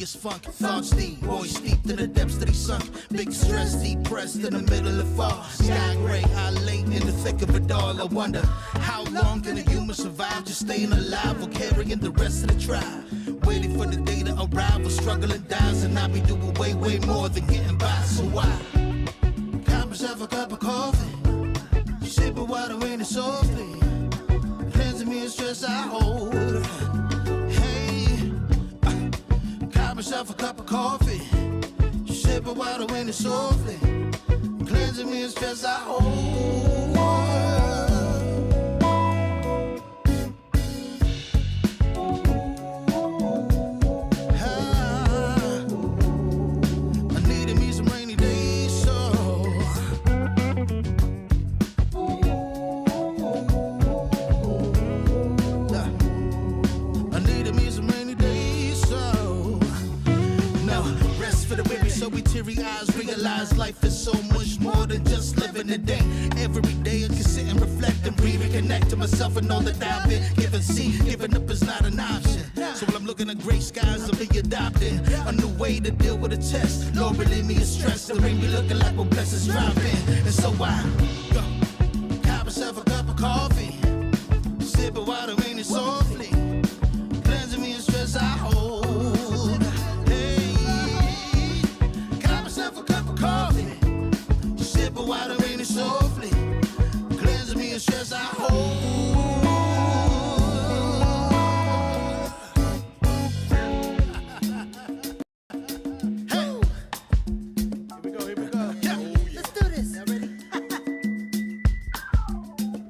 as funk. Thoughts deep, boys steeped in the depths that he sunk. Big stress, depressed in the middle of fall. Sky gray, I late in the thick of it all. I wonder, how long can a human survive just staying alive or carrying the rest of the tribe? Waiting for the day to arrive or struggling dies, and I be doing way, way more than getting by. So why? Cop myself a cup of coffee, sipping water in it softly, cleansing me of stress I hold. Hey, cop myself a cup of coffee, sipping water in it softly, cleansing me of stress I hold. Realize life is so much more than just living a day. Every day I can sit and reflect and breathe and connect to myself and all that I've been given. See, giving up is not an option. So while I'm looking at gray skies, I'll be adopting a new way to deal with a test. Lord, relieve me of stress. The rain be looking like when blessings drop in. And so I got myself a cup of coffee, sip of water in it softly, cleansing me of stress I hold. Water in it softly, cleansing me of stress I hold. Hey, here we go. Yeah. Let's do this. Y'all ready?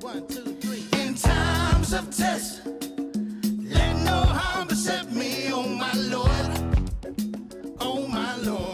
1, 2, 3. In times of test, let no harm beset me, oh my Lord, oh my Lord.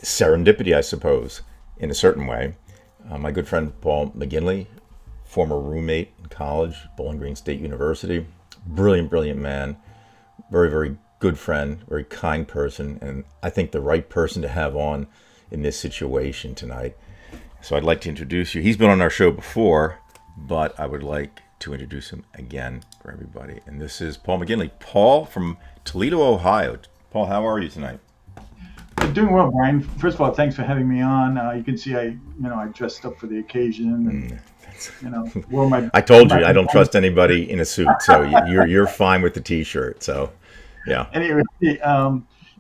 Serendipity, I suppose, in a certain way. My good friend Paul Maginley, former roommate in college, Bowling Green State University, brilliant man, very, very good friend, very kind person, and I think the right person to have on in this situation tonight. So I'd like to introduce you. He's been on our show before, but I would like to introduce him again for everybody. And this is Paul Maginley. Paul from Toledo, Ohio. Paul, how are you tonight? I'm doing well, Brian. First of all, thanks for having me on. You can see I dressed up for the occasion, and wore my. I told you I don't trust anybody in a suit, so you're fine with the T-shirt. So, yeah. Anyway,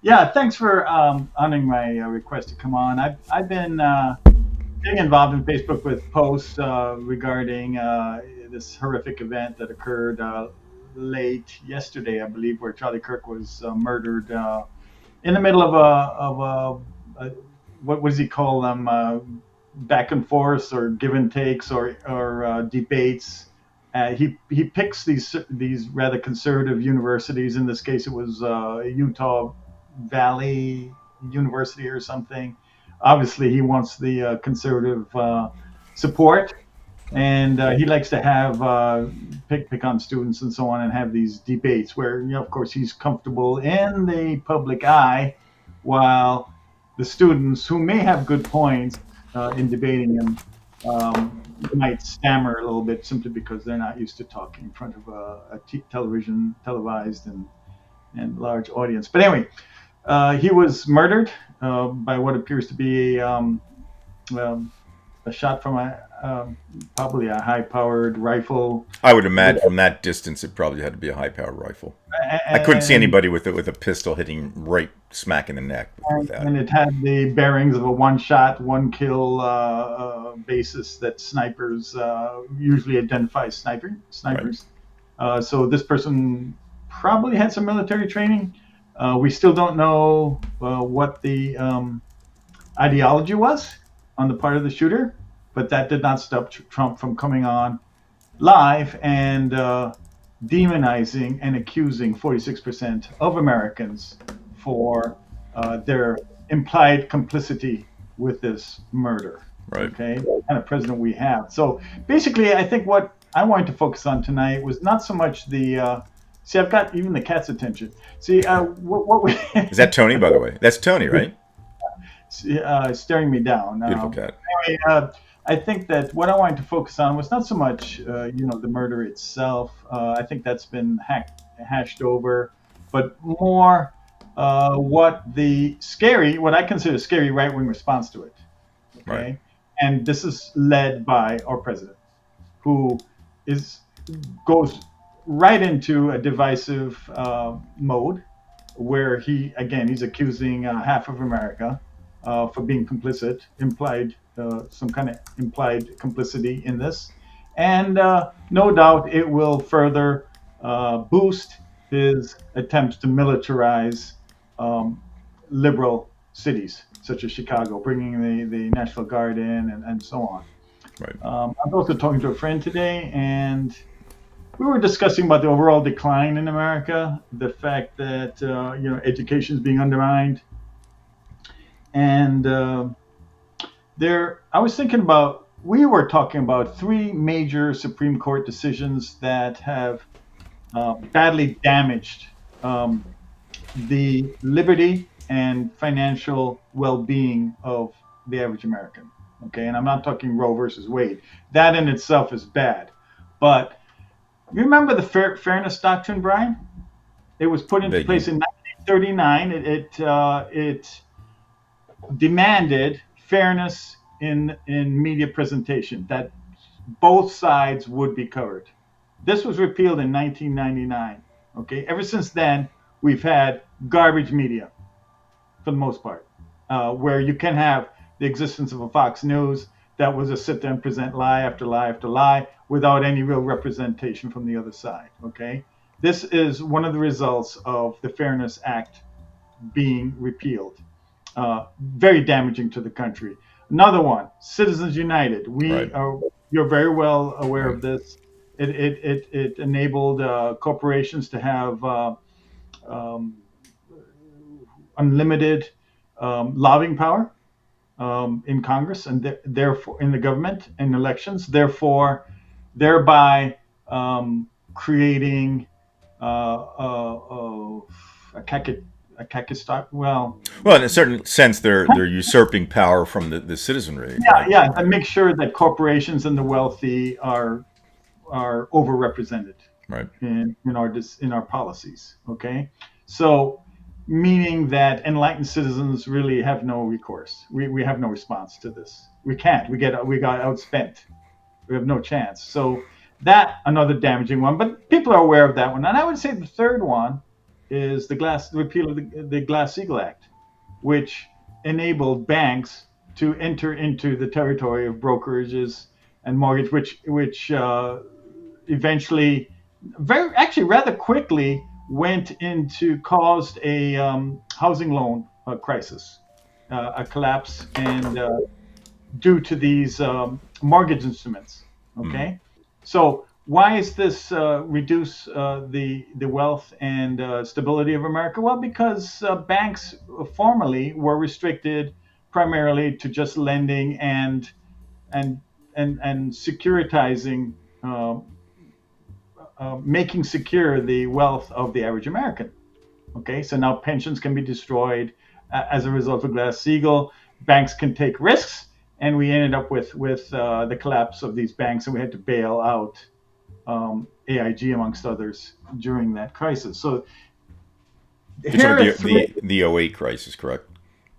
thanks for honoring my request to come on. I've been getting involved in Facebook with posts regarding this horrific event that occurred late yesterday, I believe, where Charlie Kirk was murdered. In the middle of a what does he call them? Back and forth or give and takes or debates. He picks these rather conservative universities. In this case, it was Utah Valley University or something. Obviously, he wants the conservative support, and he likes to have pick on students and so on, and have these debates where, of course, he's comfortable in the public eye, while the students who may have good points in debating him might stammer a little bit simply because they're not used to talking in front of television, televised, and and large audience. But anyway, he was murdered by what appears to be a shot from probably a high-powered rifle. I would imagine from that distance it probably had to be a high-powered rifle. I couldn't see anybody with a pistol hitting right smack in the neck with that. And it had the bearings of a one-shot, one-kill basis that snipers usually identify as snipers. Right. So this person probably had some military training. We still don't know what the ideology was on the part of the shooter, but that did not stop Trump from coming on live and demonizing and accusing 46% of Americans for their implied complicity with this murder. Right. Okay, what kind of president we have. So basically, I think what I wanted to focus on tonight was not so much the. See, I've got even the cat's attention. See, what we is that Tony, by the way? That's Tony, right? Staring me down. Beautiful cat. Anyway, I think that what I wanted to focus on was not so much, the murder itself. I think that's been hashed over, but more what I consider scary right-wing response to it. Okay, right. And this is led by our president, who goes right into a divisive mode, where he's accusing half of America for being complicit, some kind of implied complicity in this. And no doubt it will further boost his attempts to militarize liberal cities, such as Chicago, bringing the National Guard in and so on. Right. I was also talking to a friend today, and we were discussing about the overall decline in America, the fact that education is being undermined. And I was thinking about, we were talking about 3 major Supreme Court decisions that have badly damaged the liberty and financial well-being of the average American. Okay, and I'm not talking Roe versus Wade. That in itself is bad. But you remember the Fairness Doctrine, Brian? It was put into place in 1939. It demanded fairness in media presentation, that both sides would be covered. This was repealed in 1999. Okay, ever since then, we've had garbage media, for the most part, where you can have the existence of a Fox News that was a sit there and present lie after lie after lie without any real representation from the other side. Okay, this is one of the results of the Fairness Act being repealed. Very damaging to the country. Another one, Citizens United. You're very well aware of this. It enabled corporations to have unlimited lobbying power in Congress and therefore in the government and elections. Thereby creating a Kakistan. Well, in a certain sense, they're usurping power from the citizenry. Yeah, and make sure that corporations and the wealthy are overrepresented, right, in our policies. Okay, so meaning that enlightened citizens really have no recourse. We have no response to this. We can't. We got outspent. We have no chance. So that another damaging one. But people are aware of that one. And I would say the third one is the repeal of the Glass-Steagall Act, which enabled banks to enter into the territory of brokerages and mortgage, which eventually, rather quickly, caused a housing loan crisis, a collapse, and due to these mortgage instruments. Okay, so why is this reduce the wealth and stability of America? Well, because banks formerly were restricted primarily to just lending and securitizing, making secure the wealth of the average American. Okay, so now pensions can be destroyed as a result of Glass-Steagall. Banks can take risks, and we ended up with the collapse of these banks, and we had to bail out AIG amongst others during that crisis. So You're Here talking are about three. the '08 crisis, correct?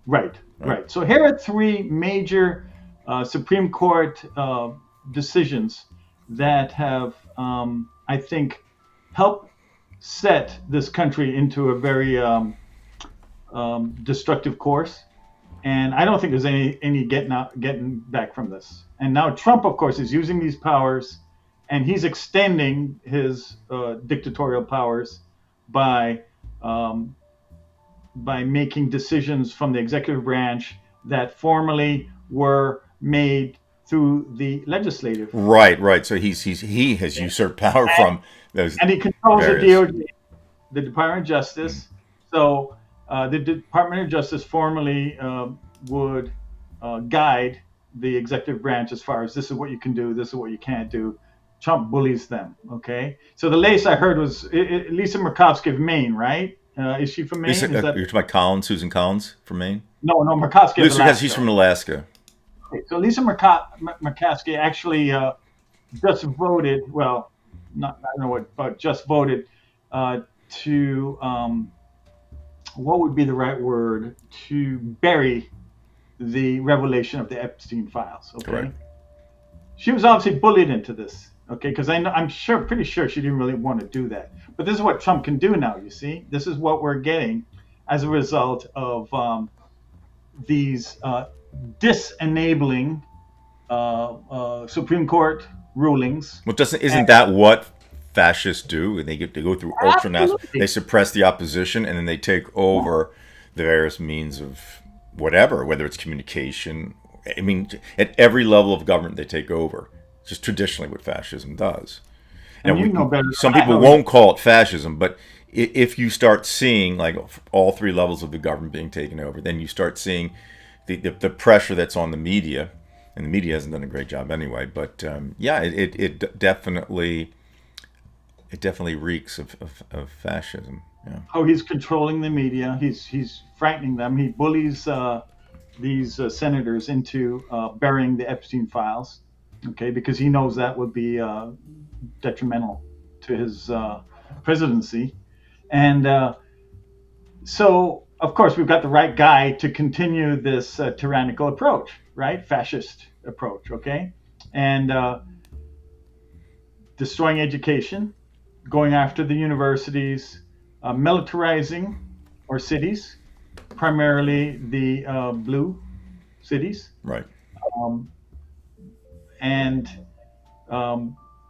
Right, right. So here are three major Supreme Court decisions that have, I think, helped set this country into a very destructive course. And I don't think there's any getting back from this. And now Trump, of course, is using these powers, and he's extending his dictatorial powers by um, by making decisions from the executive branch that formerly were made through the legislative. Right, right. So he has usurped power from those And he controls the various. DOJ, the Department of Justice. So the Department of Justice formerly would guide the executive branch as far as this is what you can do, this is what you can't do. Trump bullies them. Okay. So the latest I heard was Lisa Murkowski of Maine, right? Is she from Maine? You're talking about Collins, Susan Collins from Maine? No, Murkowski of Because Alaska. she's from Alaska. Okay, so Lisa Murkowski actually just voted. Well, not I don't know what, but just voted to what would be the right word, to bury the revelation of the Epstein files. Okay, Correct. she was obviously bullied into this. Okay, because I'm pretty sure she didn't really want to do that. But this is what Trump can do now. You see, this is what we're getting as a result of these disenabling Supreme Court rulings. Well, isn't that what fascists do? They go through ultranational. Absolutely. They suppress the opposition, and then they take over the various means of whatever, whether it's communication. I mean, at every level of government, they take over. Just traditionally what fascism does. And you know better than some I people know. won't call it fascism, but if you start seeing like all three levels of the government being taken over, then you start seeing the pressure that's on the media, and the media hasn't done a great job anyway. But yeah, it definitely reeks of fascism. Yeah. How he's controlling the media. He's frightening them. He bullies these senators into burying the Epstein files. Okay, because he knows that would be detrimental to his presidency. And so, of course, we've got the right guy to continue this tyrannical approach, right? Fascist approach, okay? And destroying education, going after the universities, militarizing our cities, primarily the blue cities. Right. And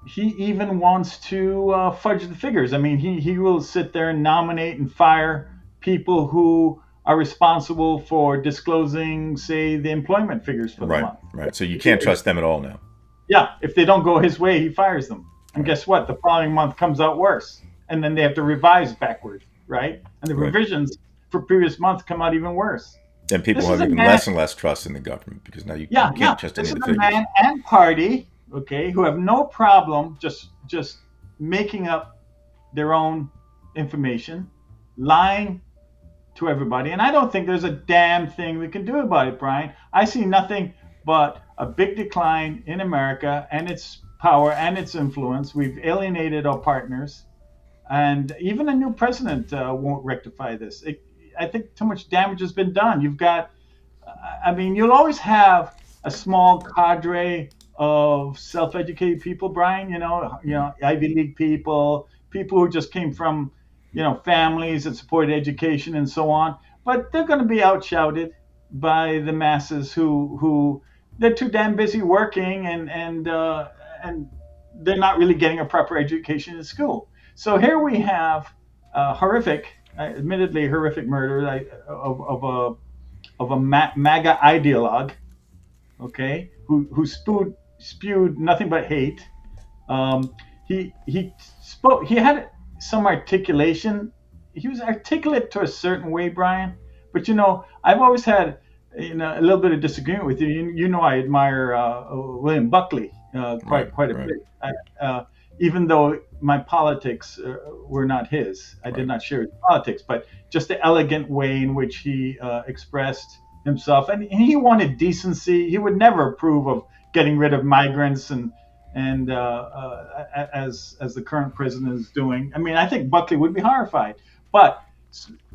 he even wants to fudge the figures. I mean, he will sit there and nominate and fire people who are responsible for disclosing, say, the employment figures for the month. Right. So you can't trust them at all now. Yeah, if they don't go his way, he fires them. And guess what? The following month comes out worse. And then they have to revise backward, right? And the revisions for previous months come out even worse. Then people have even less and less trust in the government because now you can't trust any of the figures. This is a man and party, okay, who have no problem just making up their own information, lying to everybody. And I don't think there's a damn thing we can do about it, Brian. I see nothing but a big decline in America and its power and its influence. We've alienated our partners. And even a new president won't rectify this. I think too much damage has been done. You've got, I mean, you'll always have a small cadre of self-educated people, Brian. You know, Ivy League people who just came from, families that supported education and so on. But they're going to be outshouted by the masses who they're too damn busy working and they're not really getting a proper education in school. So here we have admittedly horrific murder of a MAGA ideologue, okay, who spewed nothing but hate. He spoke. He had some articulation. He was articulate to a certain way, Brian. But I've always had a little bit of disagreement with you. You know, I admire William Buckley quite a bit. Even though my politics were not his, I did not share his politics, but just the elegant way in which he expressed himself, and he wanted decency. He would never approve of getting rid of migrants and as the current president is doing. I mean, I think Buckley would be horrified, but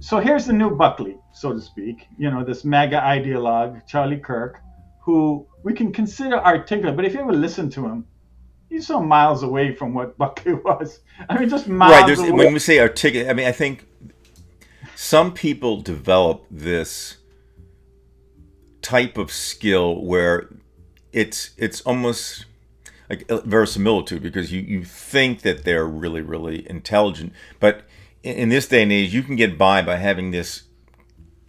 So here's the new Buckley, so to speak. This MAGA ideologue, Charlie Kirk, who we can consider articulate, but if you ever listen to him, he's so miles away from what Buckley was. I mean, just Right. miles away. When we say articulate, I mean, I think some people develop this type of skill where it's almost like verisimilitude, because you think that they're really, really intelligent, but in this day and age, you can get by having this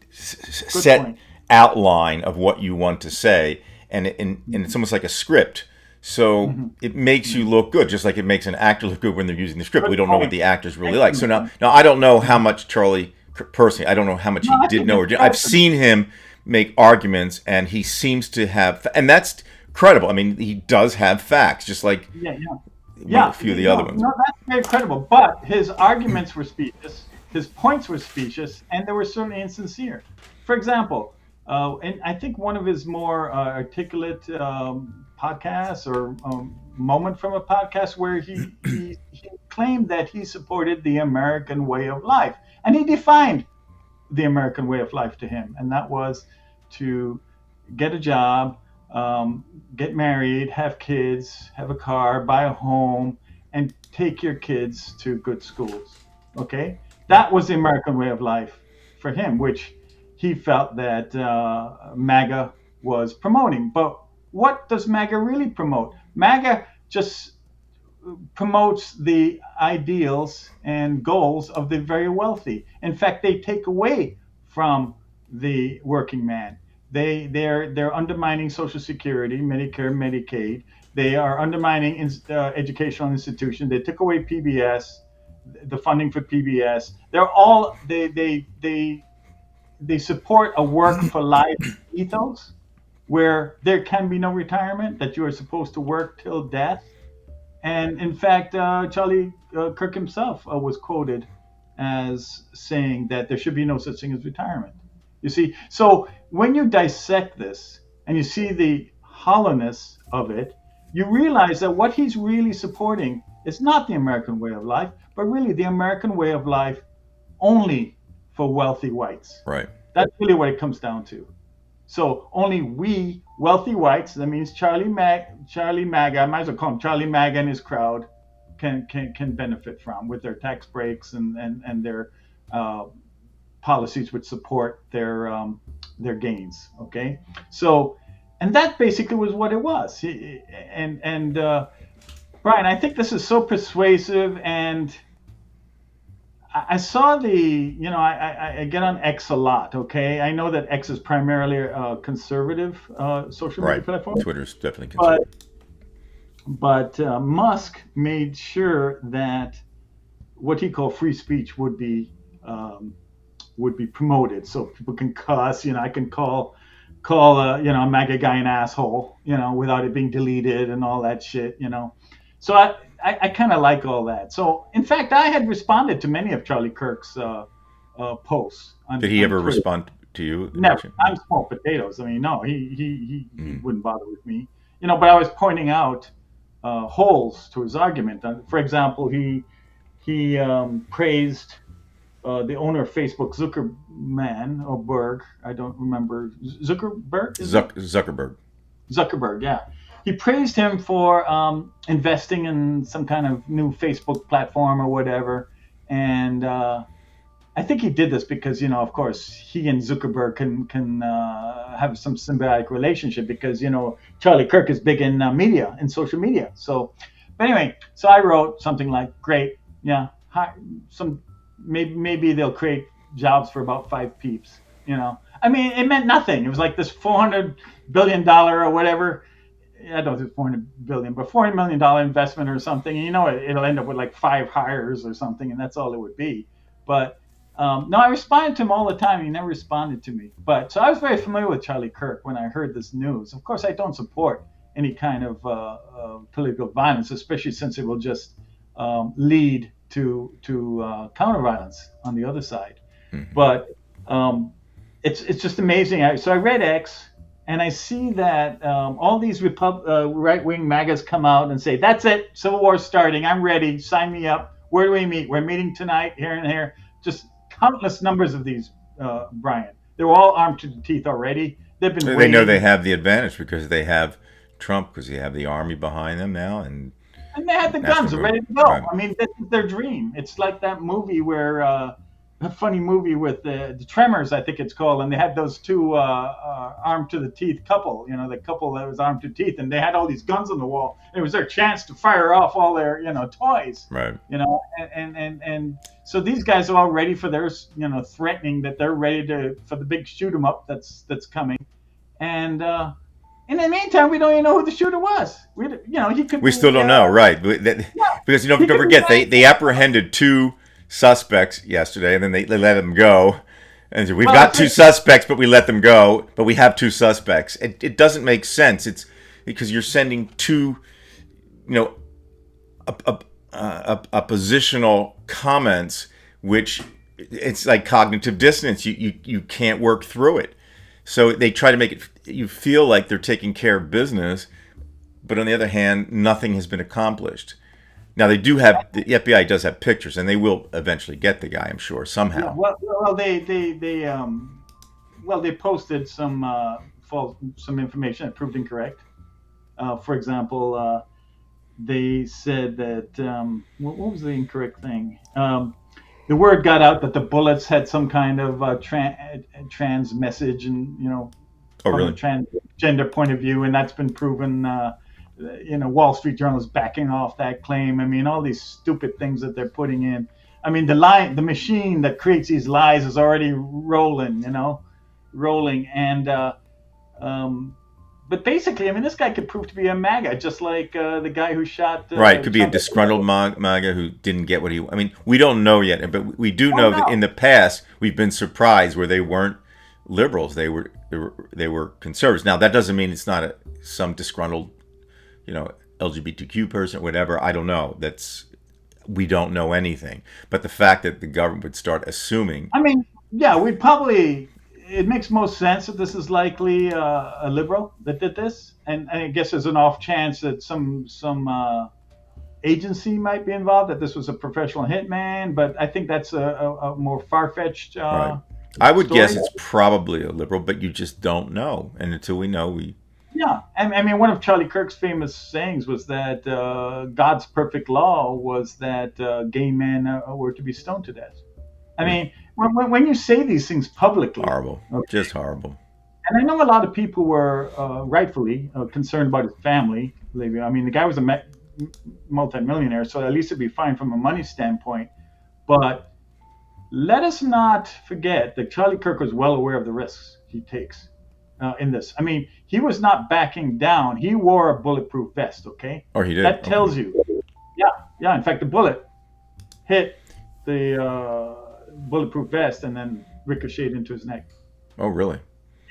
set point. outline of what you want to say, and it's almost like a script. So it makes you look good, just like it makes an actor look good when they're using the script. We don't know what the actor's really like. So now I don't know how much Charlie, personally, I don't know how much he did know or did. I've seen him make arguments, and he seems to have, and that's credible. I mean, he does have facts, just like a few of the other ones. No, that's very credible. But his arguments were specious, his points were specious, and they were certainly insincere. For example, and I think one of his more articulate podcasts or moment from a podcast where he claimed that he supported the American way of life, and he defined the American way of life to him, and that was to get a job, get married, have kids, have a car, buy a home, and take your kids to good schools. Okay, that was the American way of life for him, which he felt that MAGA was promoting. But what does MAGA really promote? MAGA just promotes the ideals and goals of the very wealthy. In fact, they take away from the working man. They're undermining Social Security, Medicare, Medicaid. They are undermining educational institutions. They took away PBS, the funding for PBS. They support a work for life ethos, where there can be no retirement, that you are supposed to work till death. And in fact, Charlie Kirk himself was quoted as saying that there should be no such thing as retirement. You see, so when you dissect this and you see the hollowness of it, you realize that what he's really supporting is not the American way of life, but really the American way of life only for wealthy whites. Right. That's really what it comes down to. So only we wealthy whites, that means Charlie MAGA, I might as well call him Charlie MAGA and his crowd, can benefit from, with their tax breaks and their policies which support their gains. Okay, so, and that basically was what it was. And Brian, I think this is so persuasive, and I saw I get on X a lot. Okay, I know that X is primarily a conservative social media platform. Twitter's definitely conservative. But Musk made sure that what he called free speech would be promoted, so people can cuss. I can call a MAGA guy an asshole, without it being deleted and all that shit. So I kind of like all that. So in fact, I had responded to many of Charlie Kirk's posts. Did he ever respond to you? Never. I'm small potatoes. I mean, no, he wouldn't bother with me. But I was pointing out holes to his argument. For example, he praised the owner of Facebook, Zuckerman or Berg. I don't remember. Zuckerberg? Zuckerberg, yeah. He praised him for investing in some kind of new Facebook platform or whatever. And I think he did this because, of course, he and Zuckerberg can have some symbiotic relationship because, Charlie Kirk is big in media and social media. So, but anyway, so I wrote something like, great, yeah, maybe they'll create jobs for about 5 peeps, I mean, it meant nothing. It was like this $400 billion or whatever. I don't think it's $400 billion, but $400 million investment or something. And it'll end up with like 5 hires or something, and that's all it would be. But no, I responded to him all the time. He never responded to me. But so I was very familiar with Charlie Kirk when I heard this news. Of course, I don't support any kind of political violence, especially since it will just lead to counter violence on the other side. Mm-hmm. But it's just amazing. So I read X. And I see that all these right-wing MAGAs come out and say, that's it, Civil War's starting, I'm ready, sign me up. Where do we meet? We're meeting tonight, here and here. Just countless numbers of these, Brian. They were all armed to the teeth already. They've been They know they waiting, have the advantage because they have Trump, because you have the army behind them now, and and they had the National guns Guard. ready to go. Right. I mean, this is their dream. It's like that movie where a funny movie with the Tremors, I think it's called, and they had those two armed to the teeth couple. You know, the couple that was armed to teeth, and they had all these guns on the wall. And it was their chance to fire off all their toys. Right. And so these guys are all ready for theirs. Threatening that they're ready for the big shoot 'em up that's coming. And in the meantime, we don't even know who the shooter was. He could. We be, still don't know, right? Yeah, Because he don't could forget be they apprehended 2 suspects yesterday, and then they let them go. And so we've Well, got 2 suspects, but we let them go. But we have 2 suspects. It doesn't make sense. It's because you're sending 2, oppositional comments, which it's like cognitive dissonance. You can't work through it. So they try to make it you feel like they're taking care of business, but on the other hand, nothing has been accomplished. Now the FBI does have pictures, and they will eventually get the guy, I'm sure, somehow. Yeah, well, they posted some some information that proved incorrect. For example, they said that what was the incorrect thing? The word got out that the bullets had some kind of trans message, and Oh, from really? a transgender point of view, and that's been proven. Wall Street Journal is backing off that claim. I mean, all these stupid things that they're putting in. I mean, the machine that creates these lies is already rolling. And but basically, I mean, this guy could prove to be a MAGA, just like the guy who shot. Right, could be a Trump. disgruntled MAGA who didn't get what he. I mean, we don't know yet, but we do Oh, know that no. in the past we've been surprised where they weren't liberals; they were conservatives. Now that doesn't mean it's not some disgruntled, LGBTQ person or whatever. I don't know. We don't know anything. But the fact that the government would start assuming. I mean, yeah, it makes most sense that this is likely a liberal that did this, and I guess there's an off chance that some agency might be involved, that this was a professional hitman, but I think that's a more far-fetched Right. I would story. guess it's probably a liberal, but you just don't know, and until we know, Yeah, I mean, one of Charlie Kirk's famous sayings was that God's perfect law was that gay men were to be stoned to death. I mean, when you say these things publicly, horrible, okay, just horrible. and I know a lot of people were rightfully concerned about his family. I mean, the guy was a multimillionaire, so at least it'd be fine from a money standpoint. But let us not forget that Charlie Kirk was well aware of the risks he takes in this. I mean, he was not backing down. He wore a bulletproof vest, okay? Or he did. That tells you. Yeah. In fact, the bullet hit the bulletproof vest and then ricocheted into his neck. Oh, really?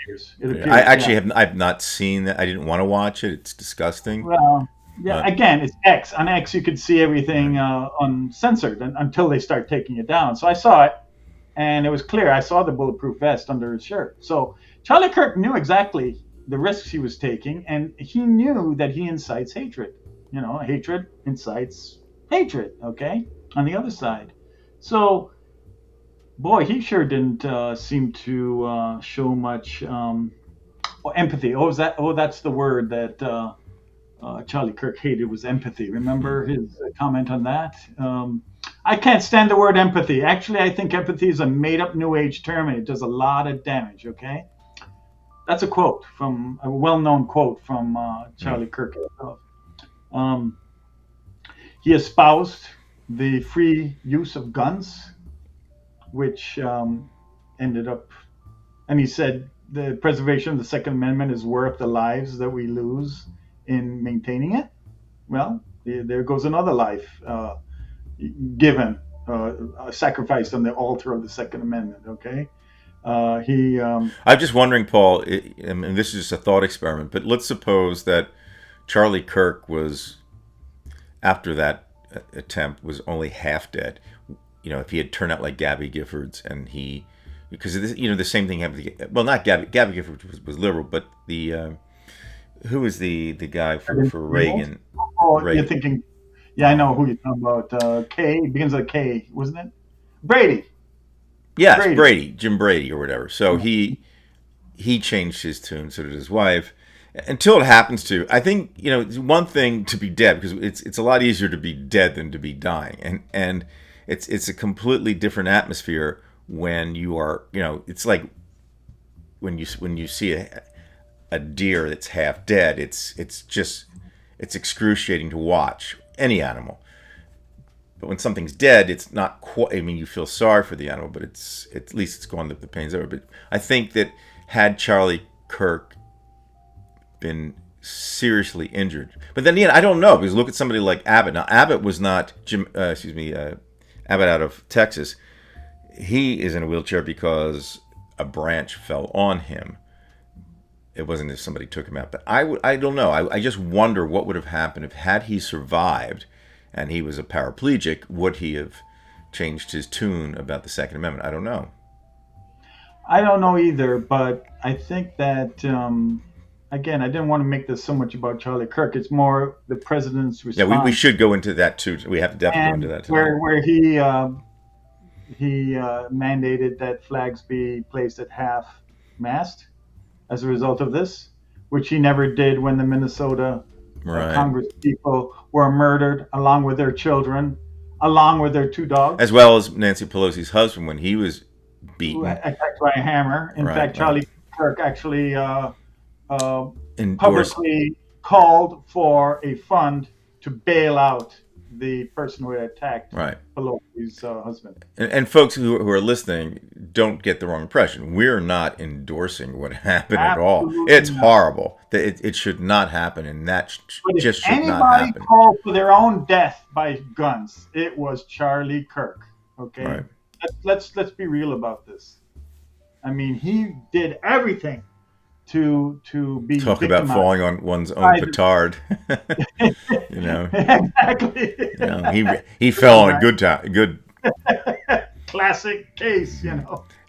It appears, I actually I've not seen that. I didn't want to watch it. It's disgusting. Well, yeah. Again, it's X. On X, you could see everything uncensored until they start taking it down. So I saw it, and it was clear. I saw the bulletproof vest under his shirt. So Charlie Kirk knew exactly the risks he was taking, and he knew that he incites hatred. Hatred incites hatred. Okay, on the other side. So, boy, he sure didn't seem to show much empathy. That's the word that Charlie Kirk hated, was empathy. Remember his comment on that? I can't stand the word empathy. Actually, I think empathy is a made-up New Age term, and it does a lot of damage. Okay, that's a well-known quote from Charlie Kirk himself. He espoused the free use of guns, which ended up, and he said the preservation of the Second Amendment is worth the lives that we lose in maintaining it. Well, there goes another life given, sacrificed on the altar of the Second Amendment. Okay. I'm just wondering, Paul, and this is just a thought experiment, but let's suppose that Charlie Kirk was, after that attempt, was only half dead. If he had turned out like Gabby Giffords, and because the same thing happened to, well, not Gabby Giffords was liberal, but who was the guy for Reagan? Oh, Reagan. You're thinking, yeah, I know who you're talking about. K, begins with a K, wasn't it? Brady. Yes, Brady, Jim Brady or whatever. So he changed his tune, so did his wife. Until it happens to, I think, it's one thing to be dead, because it's a lot easier to be dead than to be dying, and it's a completely different atmosphere when you are, it's like when you see a deer that's half dead. It's excruciating to watch any animal. But when something's dead, it's not quite. I mean, you feel sorry for the animal, but at least it's gone. The pain's over. But I think that had Charlie Kirk been seriously injured, but then again, I don't know, because look at somebody like Abbott. Now, Abbott was not Abbott out of Texas. He is in a wheelchair because a branch fell on him. It wasn't if somebody took him out. But I don't know. I just wonder what would have happened if had he survived and he was a paraplegic. Would he have changed his tune about the Second Amendment? I don't know. I don't know either, but I think that, again, I didn't want to make this so much about Charlie Kirk. It's more the president's response. Yeah, we should go into that too. We have to definitely go into that too. Where he mandated that flags be placed at half-mast as a result of this, which he never did when the Minnesota Congress people were murdered, along with their children, along with their 2 dogs. As well as Nancy Pelosi's husband when he was beaten. Attacked by a hammer. In fact, Charlie Kirk actually publicly called for a fund to bail out the person who had attacked Pelosi's husband. And folks who are listening, don't get the wrong impression. We're not endorsing what happened at all. It's horrible. It should not happen, and that just should not happen. Anybody called for their own death by guns, it was Charlie Kirk. Okay, right. Let's be real about this. I mean, he did everything to be talk victimized. About falling on one's own petard. Exactly. He fell on a good classic case.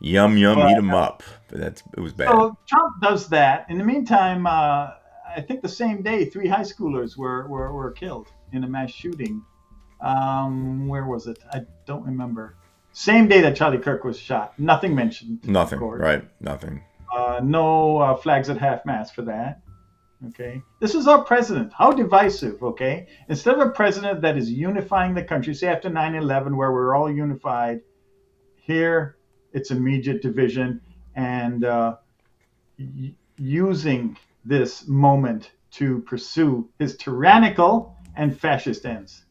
Yum eat 'em up. But it was bad. So Trump does that. In the meantime, I think the same day 3 high schoolers were killed in a mass shooting. Where was it? I don't remember. Same day that Charlie Kirk was shot. Nothing mentioned. Nothing. Right. Nothing. No flags at half-mast for that. Okay. This is our president. How divisive, okay? Instead of a president that is unifying the country, say after 9/11 where we're all unified, here it's immediate division and using this moment to pursue his tyrannical and fascist ends.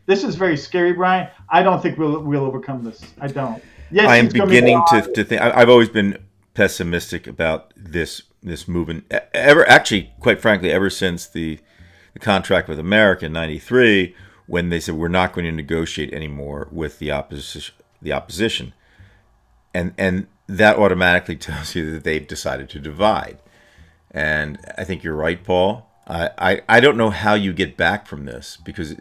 This is very scary, Brian. I don't think we'll overcome this. I don't. Yes, I am beginning to think. I've always been pessimistic about this movement. Actually, quite frankly, ever since the contract with America in '93, when they said we're not going to negotiate anymore with the opposition, and that automatically tells you that they've decided to divide. And I think you're right, Paul. I don't know how you get back from this because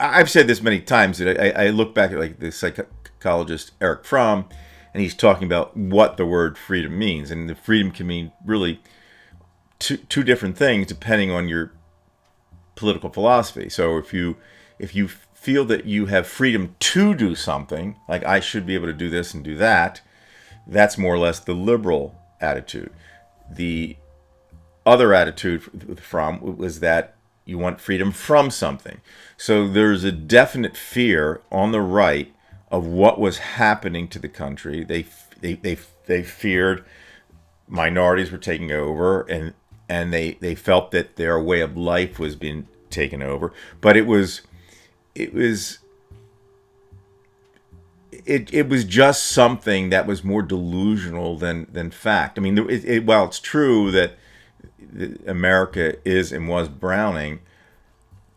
I've said this many times that I look back at like the psychologist Eric Fromm, and he's talking about what the word freedom means, and the freedom can mean really two different things depending on your political philosophy. So if you feel that you have freedom to do something, like I should be able to do this and do that, that's more or less the liberal attitude. The other attitude from was that you want freedom from something. So there's a definite fear on the right of what was happening to the country. They feared minorities were taking over, and they felt that their way of life was being taken over. But it was just something that was more delusional than fact. I mean, while it's true that America is and was Browning,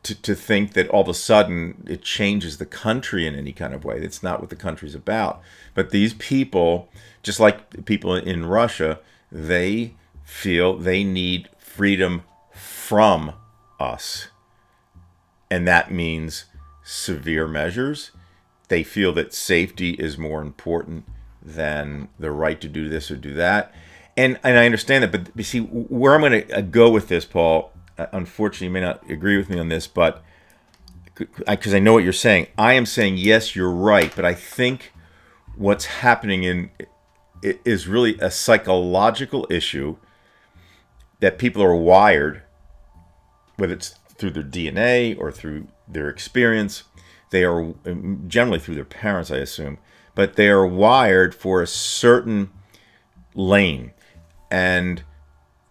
to think that all of a sudden it changes the country in any kind of way. That's not what the country's about. But these people, just like people in Russia, they feel they need freedom from us. And that means severe measures. They feel that safety is more important than the right to do this or do that. And I understand that, but you see, where I'm going to go with this, Paul, unfortunately you may not agree with me on this, but because I know what you're saying. I am saying, yes, you're right, but I think what's happening is really a psychological issue that people are wired, whether it's through their DNA or through their experience. They are generally through their parents, I assume, but they are wired for a certain lane, and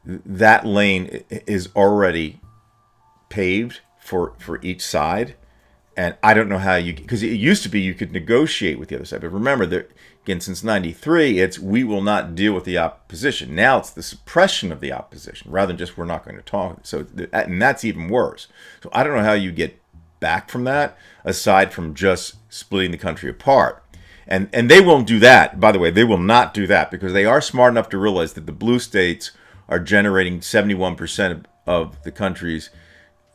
that lane is already paved for each side. And I don't know how because it used to be you could negotiate with the other side, but remember that again, since '93, it's we will not deal with the opposition. Now it's the suppression of the opposition rather than just we're not going to talk. So and that's even worse. So I don't know how you get back from that aside from just splitting the country apart. And they won't do that. By the way, they will not do that because they are smart enough to realize that the blue states are generating 71% of the country's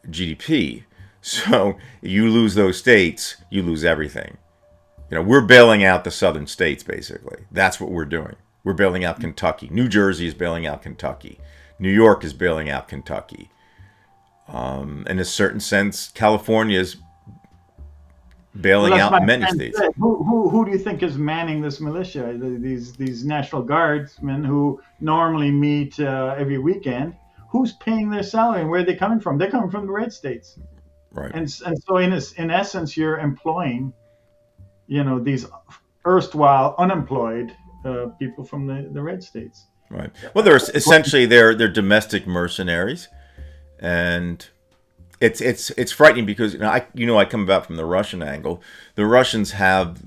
GDP. So you lose those states, you lose everything. We're bailing out the southern states, basically. That's what we're doing. We're bailing out Kentucky. New Jersey is bailing out Kentucky. New York is bailing out Kentucky. In a certain sense, California is bailing out many states. Who do you think is manning this militia? These National Guardsmen who normally meet every weekend. Who's paying their salary and where are they coming from? They're coming from the red states. Right. And so in essence, you're employing, these erstwhile unemployed people from the red states. Right. Well, they're essentially they're domestic mercenaries, and it's frightening because I come about from the Russian angle. The Russians have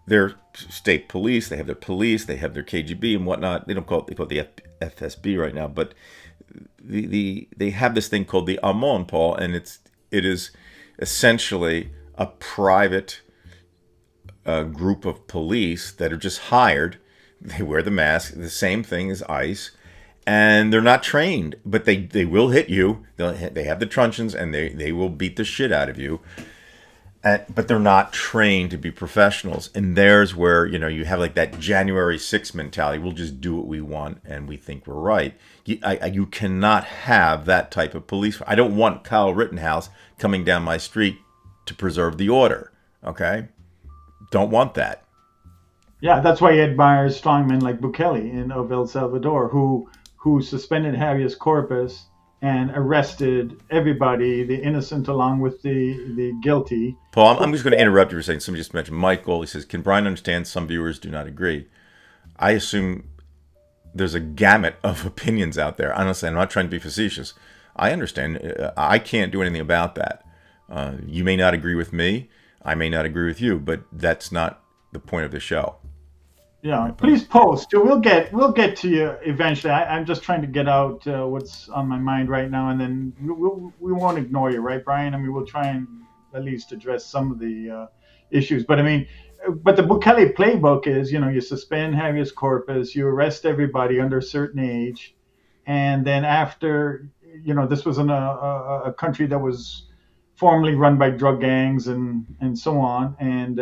their state police, they have their police, they have their KGB and whatnot. They call it the FSB right now, but they have this thing called the OMON, Paul, and it is essentially a private group of police that are just hired. They wear the mask, the same thing as ICE, and they're not trained, but they will hit you. They have the truncheons, and they will beat the shit out of you. But they're not trained to be professionals, and there's where you have like that January 6th mentality. We'll just do what we want, and we think we're right. You cannot have that type of police. I don't want Kyle Rittenhouse coming down my street to preserve the order. Okay, don't want that. Yeah, that's why he admires strongmen like Bukele of El Salvador, who suspended habeas corpus and arrested everybody, the innocent along with the guilty. Paul, I'm just going to interrupt you for saying somebody just mentioned Michael. He says, can Brian understand some viewers do not agree? I assume there's a gamut of opinions out there. Honestly, I'm not trying to be facetious. I understand. I can't do anything about that. You may not agree with me. I may not agree with you, but that's not the point of the show. Yeah, please post. We'll get to you eventually. I'm just trying to get out what's on my mind right now, and then we won't ignore you, right, Brian? I mean, we'll try and at least address some of the issues. But the Bukele playbook is, you suspend habeas corpus, you arrest everybody under a certain age, and then after, this was in a country that was formerly run by drug gangs and so on, and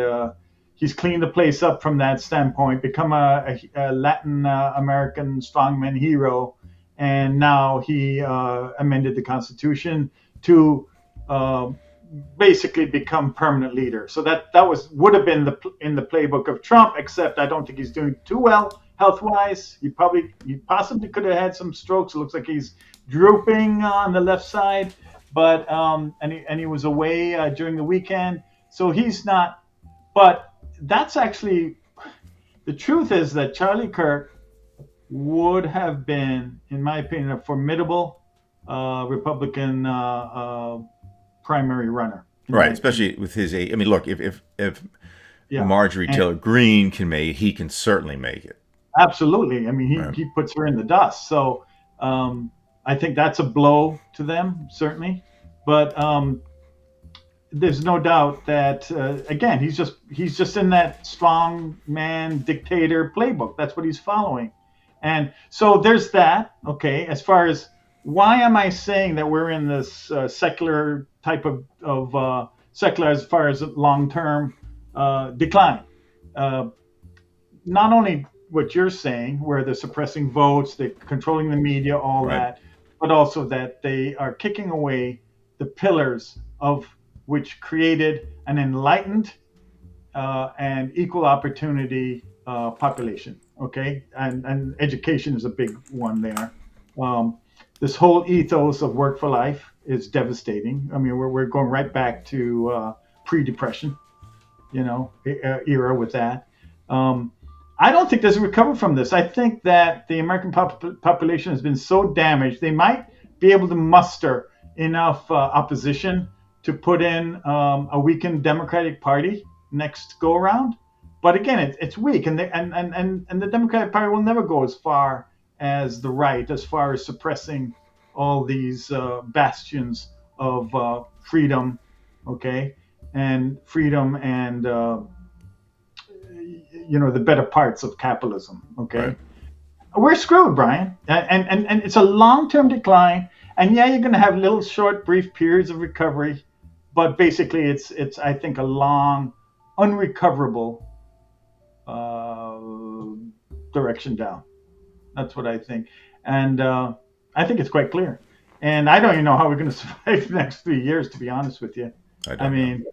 he's cleaned the place up from that standpoint, become a Latin American strongman hero, and now he amended the Constitution to basically become permanent leader. So that would have been in the playbook of Trump, except I don't think he's doing too well health-wise. He possibly could have had some strokes. It looks like he's drooping on the left side, but and he was away during the weekend, so he's not. But that's actually, the truth is that Charlie Kirk would have been, in my opinion, a formidable Republican primary runner. Right, especially with his age. I mean, look, if Marjorie Taylor Greene can make it, he can certainly make it. Absolutely. I mean, he puts her in the dust. So I think that's a blow to them, certainly. But there's no doubt that again, he's just in that strong man dictator playbook. That's what he's following, and so there's that. Okay, as far as why am I saying that we're in this secular type of secular as far as long-term decline? Not only what you're saying, where they're suppressing votes, they're controlling the media, all that, but also that they are kicking away the pillars of which created an enlightened and equal opportunity population. Okay, and education is a big one there. This whole ethos of work for life is devastating. I mean, we're going right back to pre-depression, era with that. I don't think there's a recovery from this. I think that the American population has been so damaged, they might be able to muster enough opposition to put in a weakened Democratic Party next go around. But again, it's weak, and the Democratic Party will never go as far as the right, as far as suppressing all these bastions of freedom, okay, and freedom and the better parts of capitalism, okay. Right. We're screwed, Brian, and it's a long-term decline. And yeah, you're going to have little short, brief periods of recovery, but basically, it's I think a long, unrecoverable direction down. That's what I think, and I think it's quite clear. And I don't even know how we're going to survive the next 3 years, to be honest with you. I mean,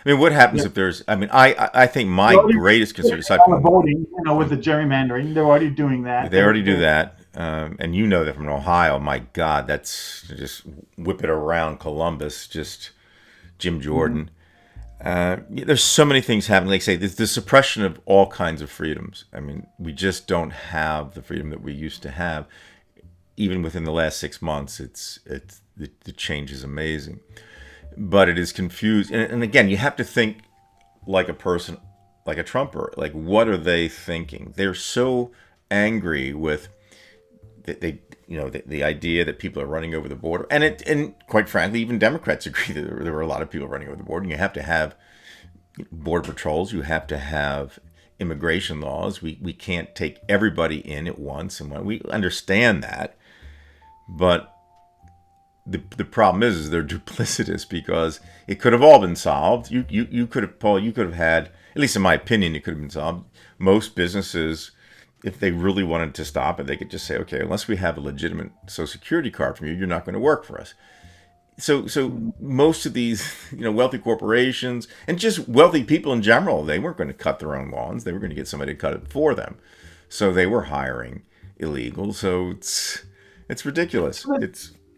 what happens if there's? I mean, I think my greatest concern, aside from voting, with the gerrymandering, they're already doing that. They already do that, and that from Ohio. My God, that's just whip it around Columbus, just Jim Jordan. There's so many things happening. Like I say, there's the suppression of all kinds of freedoms. I mean, we just don't have the freedom that we used to have. Even within the last 6 months, the change is amazing. But it is confused. And again, you have to think like a person, like a Trumper. Like, what are they thinking? They're so angry with the idea that people are running over the border. And quite frankly, even Democrats agree that there were a lot of people running over the border. And you have to have border patrols. You have to have immigration laws. We can't take everybody in at once. And we understand that. But the problem is they're duplicitous, because it could have all been solved. You could have, Paul, you could have had, at least in my opinion, it could have been solved. Most businesses, if they really wanted to stop it, they could just say, okay, unless we have a legitimate Social Security card from you, you're not going to work for us. So most of these, wealthy corporations and just wealthy people in general, they weren't going to cut their own lawns. They were going to get somebody to cut it for them. So they were hiring illegals. So it's ridiculous.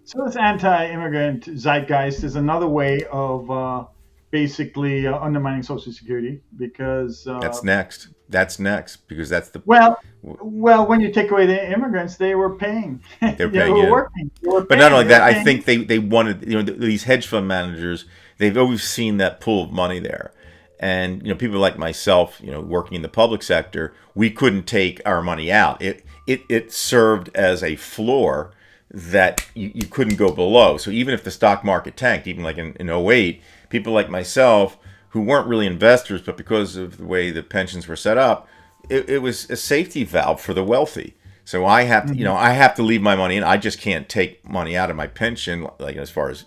So this anti-immigrant zeitgeist is another way of basically undermining Social Security, because that's next. Because that's the well. When you take away the immigrants, they were paying. They're paying. They were working. But not only that, I think they wanted these hedge fund managers. They've always seen that pool of money there, and people like myself, working in the public sector, we couldn't take our money out. It served as a floor that you couldn't go below. So even if the stock market tanked, even like in 2008, people like myself who weren't really investors, but because of the way the pensions were set up, it was a safety valve for the wealthy. So I have to, I have to leave my money in. I just can't take money out of my pension, like as far as.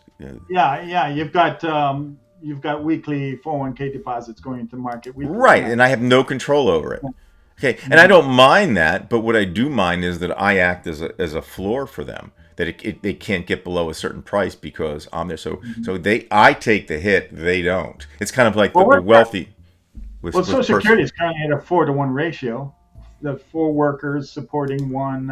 Yeah. You've got weekly 401k deposits going into the market. Right, and I have no control over it. Okay, and I don't mind that, but what I do mind is that I act as a floor for them, that they can't get below a certain price because I'm there. So I take the hit, they don't. It's kind of like the wealthy. Social Security is currently at a 4-to-1 ratio. The 4 workers supporting 1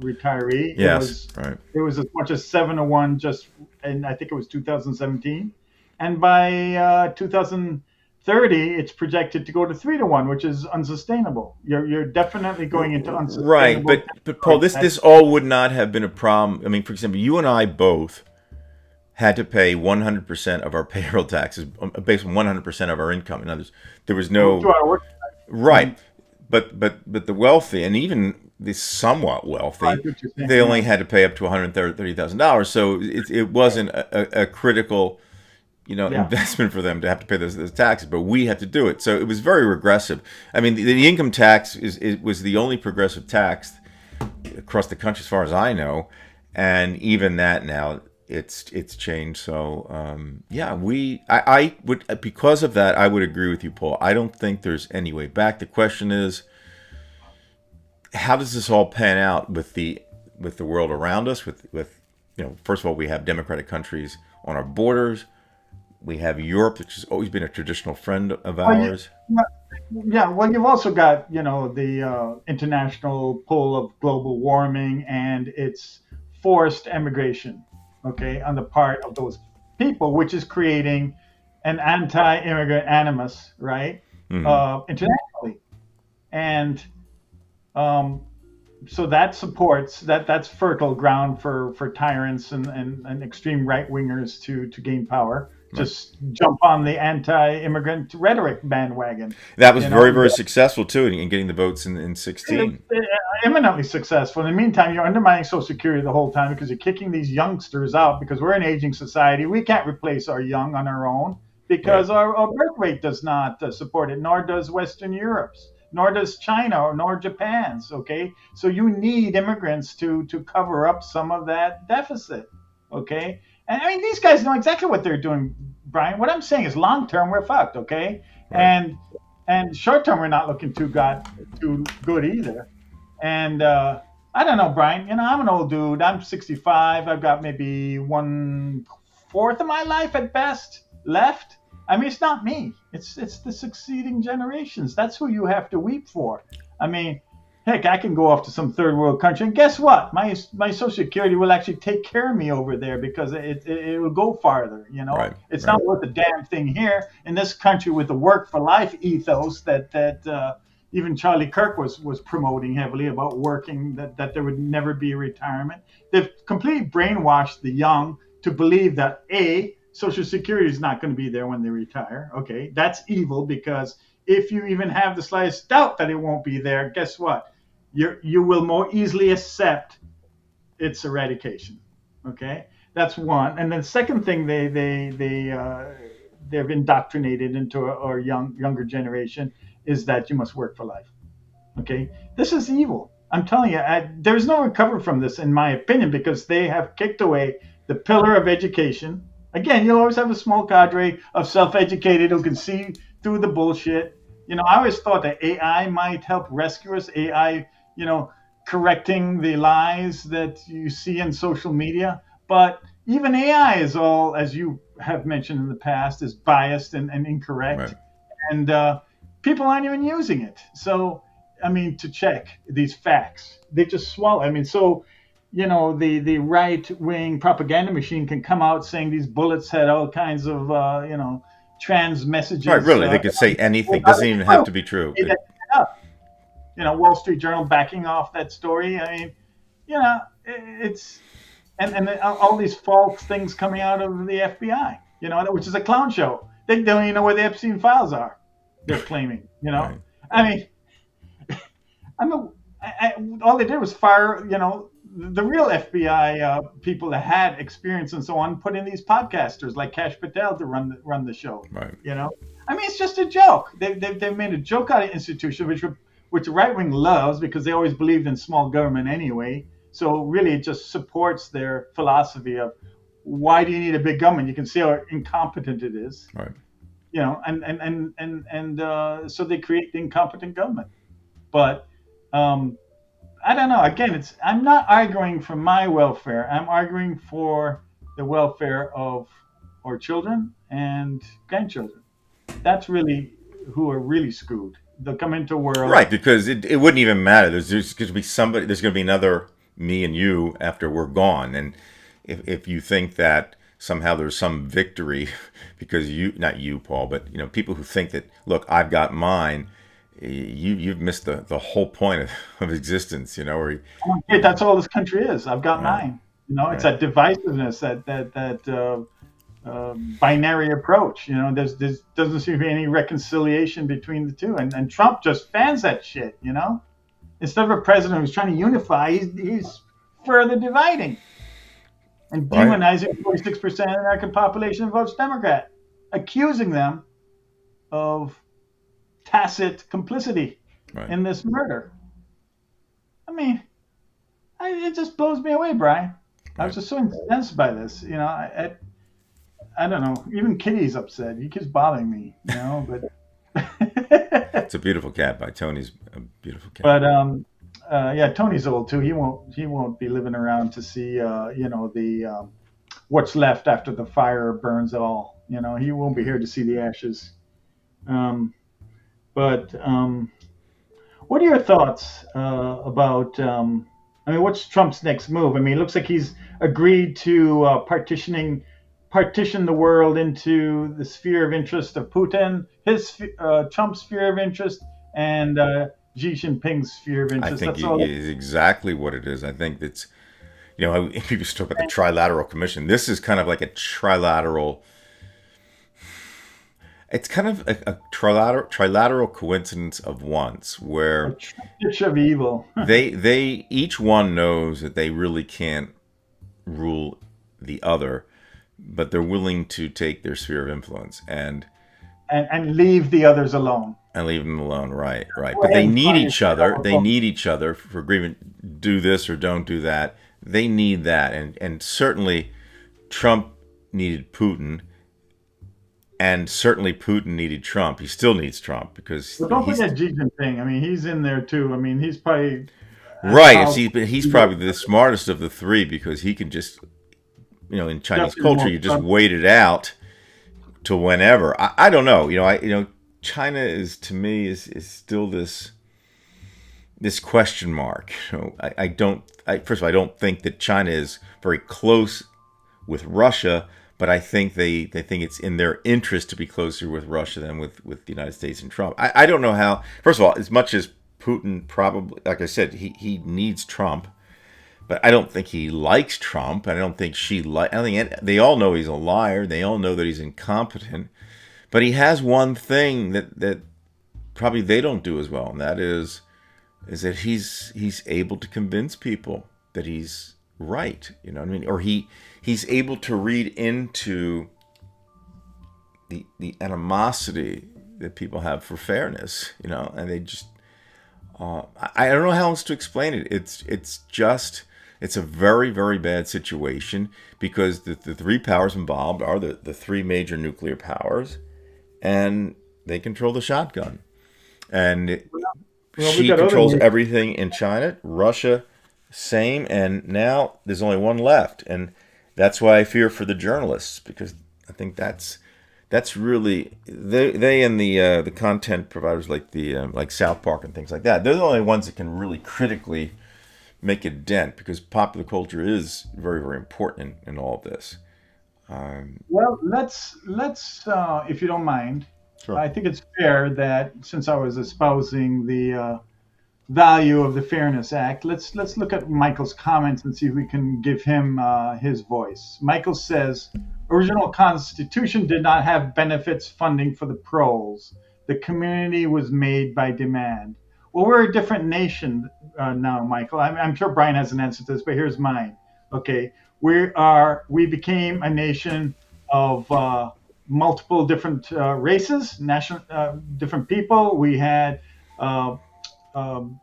retiree. Yes, right. It was as much as 7-to-1 just, and I think it was 2017, and by 2030, it's projected to go to 3-to-1, which is unsustainable. You're definitely going into unsustainable. Right, but Paul, this all would not have been a problem. I mean, for example, you and I both had to pay 100% of our payroll taxes based on 100% of our income. In other words, there was no right, but the wealthy and even the somewhat wealthy, they only had to pay up to $130,000. So it wasn't a critical. Investment for them to have to pay those taxes, but we had to do it. So it was very regressive. I mean, the income tax was the only progressive tax across the country, as far as I know, and even that now it's changed. So I would, because of that, I would agree with you, Paul. I don't think there's any way back. The question is, how does this all pan out with the world around us? With first of all, we have democratic countries on our borders. We have Europe, which has always been a traditional friend of Well, ours. yeah. Well, you've also got the international pull of global warming and its forced emigration, okay, on the part of those people, which is creating an anti-immigrant animus, right, Hmm. internationally, and um, so that supports that's fertile ground for tyrants and extreme right wingers to gain power. Right. Just jump on the anti-immigrant rhetoric bandwagon, That was you know. very, very successful too in getting the votes in It's 16. eminently successful. In the meantime, you're undermining Social Security the whole time because you're kicking these youngsters out because we're an aging society. We can't replace our young on our own Right. because our birth rate does not support it, nor does Western Europe's, nor does China, or nor Japan's. Okay, so you need immigrants to cover up some of that deficit. Okay, and I mean these guys know exactly what they're doing, Brian. What I'm saying is long term we're fucked. Okay, Right. and short term we're not looking too good either. And I don't know, Brian. I'm an old dude. I'm 65. I've got maybe 1/4 of my life at best left. I mean, it's not me. It's the succeeding generations. That's who you have to weep for. I mean, heck, I can go off to some third world country, and guess what? My Social Security will actually take care of me over there because it will go farther. Right. It's Right. not worth a damn thing here in this country with the work for life ethos that even Charlie Kirk was promoting heavily about working, that there would never be a retirement. They've completely brainwashed the young to believe that Social Security is not going to be there when they retire. Okay, that's evil because if you even have the slightest doubt that it won't be there, guess what? You will more easily accept its eradication. Okay, that's one. And then second thing they've indoctrinated into our younger generation is that you must work for life. Okay, this is evil. I'm telling you, there's no recovery from this, in my opinion, because they have kicked away the pillar of education. Again, you'll always have a small cadre of self-educated who can see through the bullshit. I always thought that AI might help rescue us. AI, correcting the lies that you see in social media. But even AI is all, as you have mentioned in the past, is biased and incorrect. Right. And people aren't even using it. So, I mean, to check these facts, they just swallow. I mean, so, the right wing propaganda machine can come out saying these bullets had all kinds of, trans Right. messages. Really, they could say anything. Doesn't even have to be true. Made that shit up. Wall Street Journal backing off that story. I mean, it's and all these false things coming out of the FBI. Which is a clown show. They don't even know where the Epstein files are. They're claiming. Right. I mean, all they did was fire. The real FBI people that had experience and so on, put in these podcasters like Kash Patel to run the show. Right. I mean, it's just a joke. They've made a joke out of institution, which the right wing loves because they always believed in small government anyway. So really, it just supports their philosophy of why do you need a big government? You can see how incompetent it is. Right. So they create the incompetent government. But I don't know. Again, I'm not arguing for my welfare. I'm arguing for the welfare of our children and grandchildren. That's really who are really screwed. They'll come into a world. Right, because it wouldn't even matter. There's going to be somebody. There's going to be another me and you after we're gone. And if you think that somehow there's some victory because not you, Paul, but people who think that, look, I've got mine. You've missed the whole point of existence, or That's all this country is. I've got right. mine. It's that divisiveness, that binary approach. There doesn't seem to be any reconciliation between the two, and Trump just fans that shit. Instead of a president who's trying to unify, he's further dividing and demonizing 46% of the American population who votes Democrat, accusing them of tacit complicity in this murder. I mean, it just blows me away, Brian. I was just so incensed by this. I don't know. Even Kitty's upset. He keeps bothering me. But it's a beautiful cat. By Tony's a beautiful cat. But Tony's old too. He won't be living around to see the what's left after the fire burns it all. He won't be here to see the ashes. Um, but what are your thoughts about? I mean, what's Trump's next move? I mean, it looks like he's agreed to partition the world into the sphere of interest of Putin, Trump's sphere of interest, and Xi Jinping's sphere of I interest. think That's it all. is exactly what it is. I think that's, people talk about the trilateral commission. This is kind of like a trilateral. It's kind of a trilateral coincidence of once, A where trinity of evil. they each one knows that they really can't rule the other, but they're willing to take their sphere of influence and leave the others alone. and leave them alone. Right, right. Go But ahead they and need find each other. yourself. They need each other for agreement. Do this or don't do that. They need that, and certainly Trump needed Putin, and certainly Putin needed Trump. He still needs Trump because But don't he's forget Xi Jinping. I mean, he's in there too. I mean, he's probably as right. powerful. But he's probably the smartest of the three because he can just, in Chinese Definitely culture, more you just fun. wait it out to whenever. I don't know. China is, to me, is still this question mark. I don't. First of all, I don't think that China is very close with Russia, but I think they think it's in their interest to be closer with Russia than with the United States and Trump. I don't know how. First of all, as much as Putin probably, like I said, he needs Trump, but I don't think he likes Trump. I don't think I don't think they all know he's a liar. They all know that he's incompetent. But he has one thing that probably they don't do as well, and that is that he's able to convince people that he's right. You know what I mean? Or he's able to read into the animosity that people have for fairness. And they just I don't know how else to explain it. It's a very, very bad situation because the three powers involved are the three major nuclear powers, and they control the shotgun. And Well, we she got other controls news. everything in China. Russia, same. And now there's only one left, and that's why I fear for the journalists because I think that's really they and the content providers like like South Park and things like that. They're the only ones that can really critically make a dent because popular culture is very, very important in all of this. Well, let's if you don't mind, Sure. I think it's fair that since I was espousing the value of the Fairness Act, let's look at Michael's comments and see if we can give him his voice. Michael says, original Constitution did not have benefits funding for the pros. The community was made by demand. Well, we're a different nation now, Michael. I'm sure Brian has an answer to this, but here's mine. Okay, we became a nation of multiple different races, different people. We had uh, um,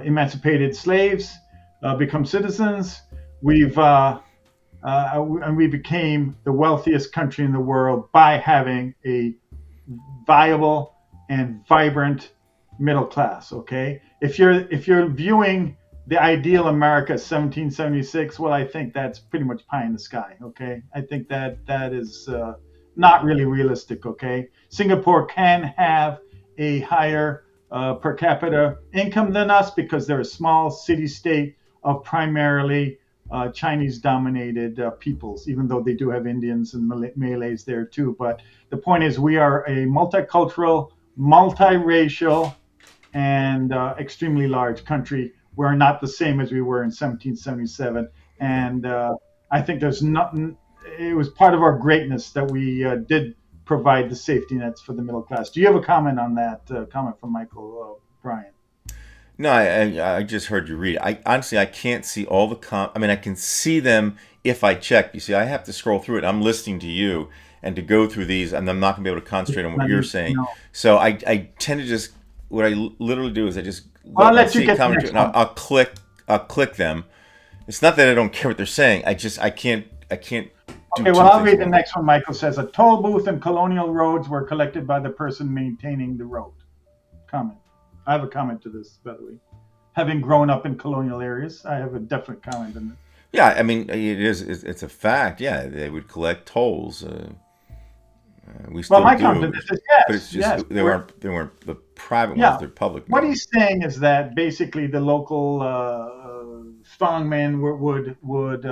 emancipated slaves become citizens. And we became the wealthiest country in the world by having a viable and vibrant middle class. Okay, if you're viewing the ideal America 1776, well, I think that's pretty much pie in the sky. Okay, I think that is not really realistic. Okay, Singapore can have a higher per capita income than us because they're a small city state of primarily Chinese dominated peoples, even though they do have Indians and Malays there too. But the point is, we are a multicultural, multiracial, and extremely large country. We're not the same as we were in 1777. And I think there's nothing, it was part of our greatness that we did provide the safety nets for the middle class. Do you have a comment on that comment from Michael Bryan? No, I just heard you read. I honestly I can't see all I mean, I can see them if I check. You see, I have to scroll through it. I'm listening to you and to go through these, and I'm not going to be able to concentrate on what you're saying. No. So I tend to just what I literally do is I just Well, I'll I let you see a get the comment next and one. I'll click them. It's not that I don't care what they're saying. I can't do Okay, two well, I'll things read at the once. next one. Michael says a toll booth and colonial roads were collected by the person maintaining the road. Comment. I have a comment to this, by the way. Having grown up in colonial areas, I have a definite comment on this. Yeah, I mean, it's a fact. Yeah, they would collect tolls. We Well, still my counter do, to this is but it's yes, just yes. they weren't the private ones. Yeah. They're public What now. he's saying is that basically the local strongmen would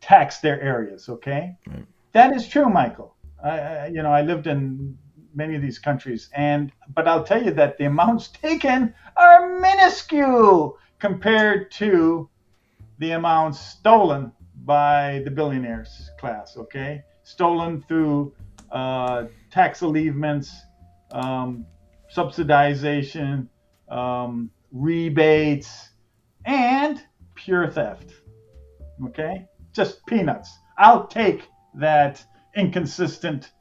tax their areas. Okay, Right. that is true, Michael. I lived in many of these countries, but I'll tell you that the amounts taken are minuscule compared to the amounts stolen by the billionaires class. Okay, stolen through tax alleviaments, um, subsidization, rebates, and pure theft. Okay, just peanuts. I'll take that inconsistent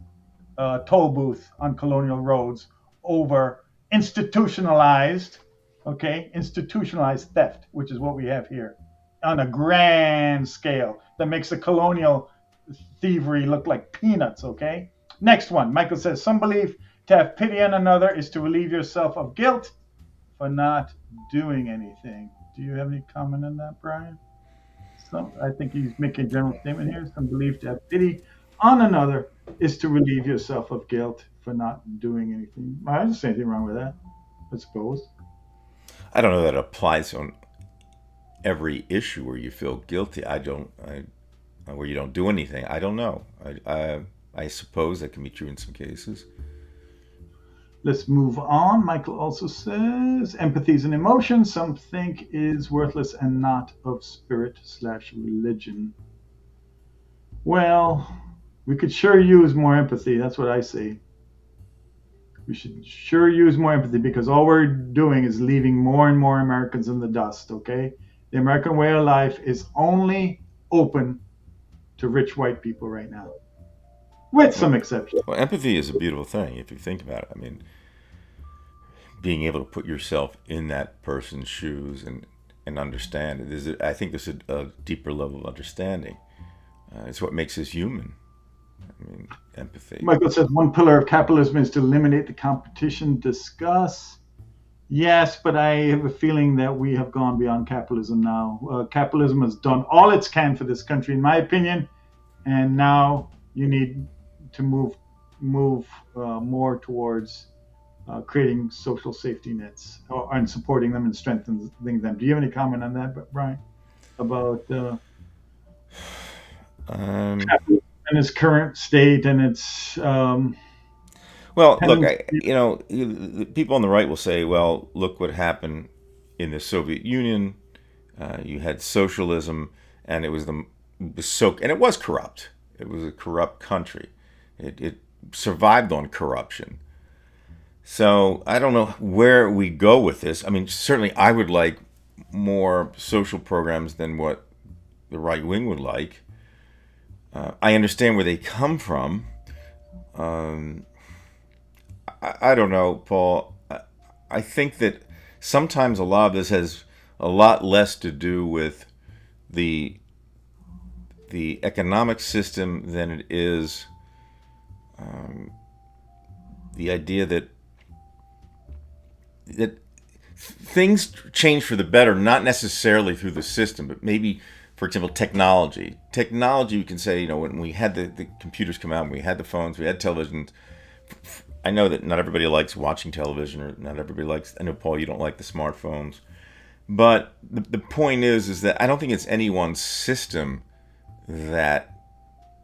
toll booth on colonial roads over institutionalized, okay, institutionalized theft, which is what we have here on a grand scale that makes the colonial thievery look like peanuts, okay? Next one, Michael says, some believe to have pity on another is to relieve yourself of guilt for not doing anything. Do you have any comment on that, Brian? So I think he's making a general statement here. Some believe to have pity on another is to relieve yourself of guilt for not doing anything. I don't see anything wrong with that, I suppose. I don't know that it applies on every issue where you feel guilty. Where you don't do anything. I don't know. I suppose that can be true in some cases. Let's move on. Michael also says empathy is an emotion some think is worthless and not of spirit/religion. Well, we could sure use more empathy. That's what I say. We should sure use more empathy because all we're doing is leaving more and more Americans in the dust, okay? The American way of life is only open to rich white people right now, with some exceptions. Well, empathy is a beautiful thing if you think about it. I mean, being able to put yourself in that person's shoes and understand it. I think there's a deeper level of understanding. It's what makes us human. I mean, empathy. Michael says one pillar of capitalism is to eliminate the competition. Discuss. Yes, but I have a feeling that we have gone beyond capitalism now. Capitalism has done all it can for this country, in my opinion, and now you need to move more towards creating social safety nets and supporting them and strengthening them. Do you have any comment on that, Brian, about capitalism in its current state and its well, look, people on the right will say, well, look what happened in the Soviet Union. You had socialism, and it was corrupt. It was a corrupt country. It survived on corruption. So I don't know where we go with this. I mean, certainly I would like more social programs than what the right wing would like. I understand where they come from. I don't know, Paul. I think that sometimes a lot of this has a lot less to do with the economic system than it is the idea that things change for the better, not necessarily through the system, but maybe, for example, technology. Technology, you can say, when we had the computers come out, we had the phones, we had televisions. I know that not everybody likes watching television, or not everybody likes. I know, Paul, you don't like the smartphones, but the point is that I don't think it's any one system that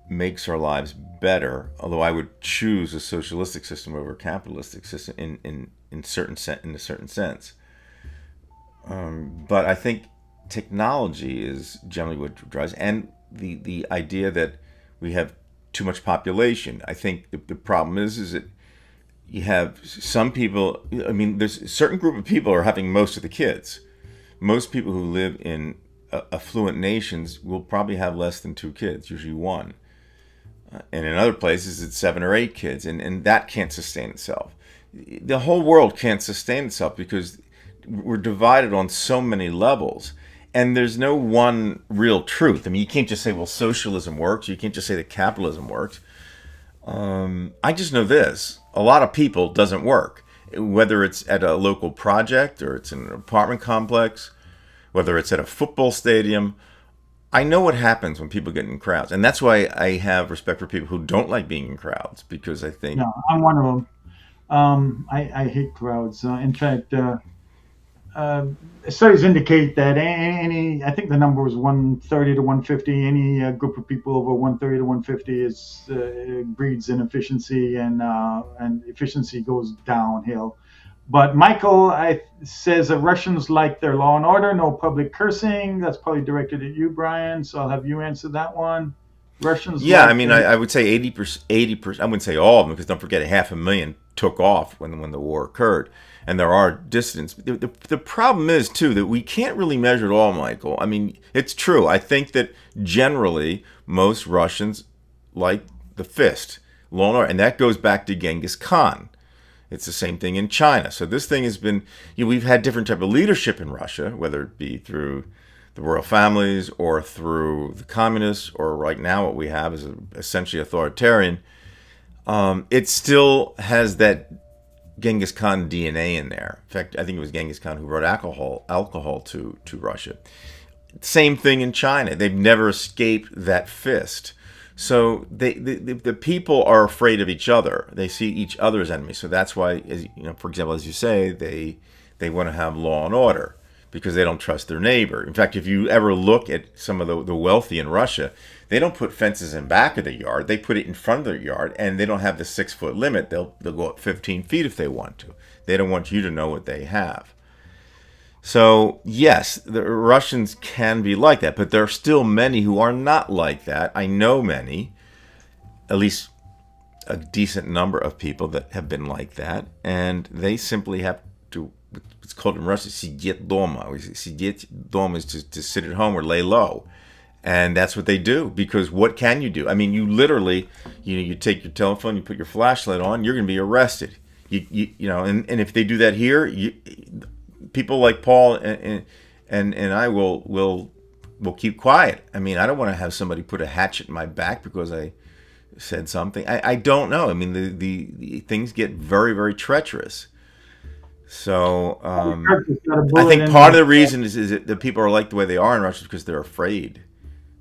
makes our lives better. Although I would choose a socialistic system over a capitalistic system in a certain sense. But I think technology is generally what drives, and the idea that we have too much population. I think the problem is that you have some people. I mean, there's a certain group of people are having most of the kids. Most people who live in affluent nations will probably have less than 2 kids, usually 1. And in other places, it's 7 or 8 kids, and that can't sustain itself. The whole world can't sustain itself because we're divided on so many levels, and there's no one real truth. I mean, you can't just say, well, socialism works. You can't just say that capitalism works. I just know this. A lot of people doesn't work, whether it's at a local project or it's in an apartment complex, whether it's at a football stadium. I know what happens when people get in crowds, and that's why I have respect for people who don't like being in crowds, because I think, No, I'm one of them. I hate crowds. In fact, uh, studies indicate that I think the number was 130 to 150. Any group of people over 130 to 150 breeds inefficiency, and efficiency goes downhill. But Michael says that Russians like their law and order, no public cursing. That's probably directed at you, Brian. So I'll have you answer that one. Russians yeah, I like mean, I would say 80%, 80%. I wouldn't say all of them, because don't forget, 500,000 took off when the war occurred, and there are dissidents. The problem is too that we can't really measure it all, Michael. I mean, it's true. I think that generally most Russians like the fist, law and order, and that goes back to Genghis Khan. It's the same thing in China. So this thing has been, we've had different type of leadership in Russia, whether it be through the royal families or through the communists, or right now what we have is essentially authoritarian. It still has that Genghis Khan DNA in there. In fact, I think it was Genghis Khan who brought alcohol to Russia. Same thing in China. They've never escaped that fist. So the people are afraid of each other. They see each other as enemies. So that's why, for example, as you say, they want to have law and order, because they don't trust their neighbor. In fact, if you ever look at some of the wealthy in Russia, they don't put fences in back of the yard. They put it in front of their yard, and they don't have the 6-foot limit. They'll go up 15 feet if they want to. They don't want you to know what they have. So, yes, the Russians can be like that, but there are still many who are not like that. I know many, at least a decent number of people that have been like that, and they simply have to, it's called in Russian, сидеть дома. Сидеть дома is to sit at home or lay low. And that's what they do, because what can you do? I mean, you literally, you take your telephone, you put your flashlight on, you're going to be arrested. And if they do that here, people like Paul and I will keep quiet. I mean, I don't want to have somebody put a hatchet in my back because I said something. I don't know. I mean, the things get very, very treacherous. So I think part of the reason is that the people are like the way they are in Russia is because they're afraid.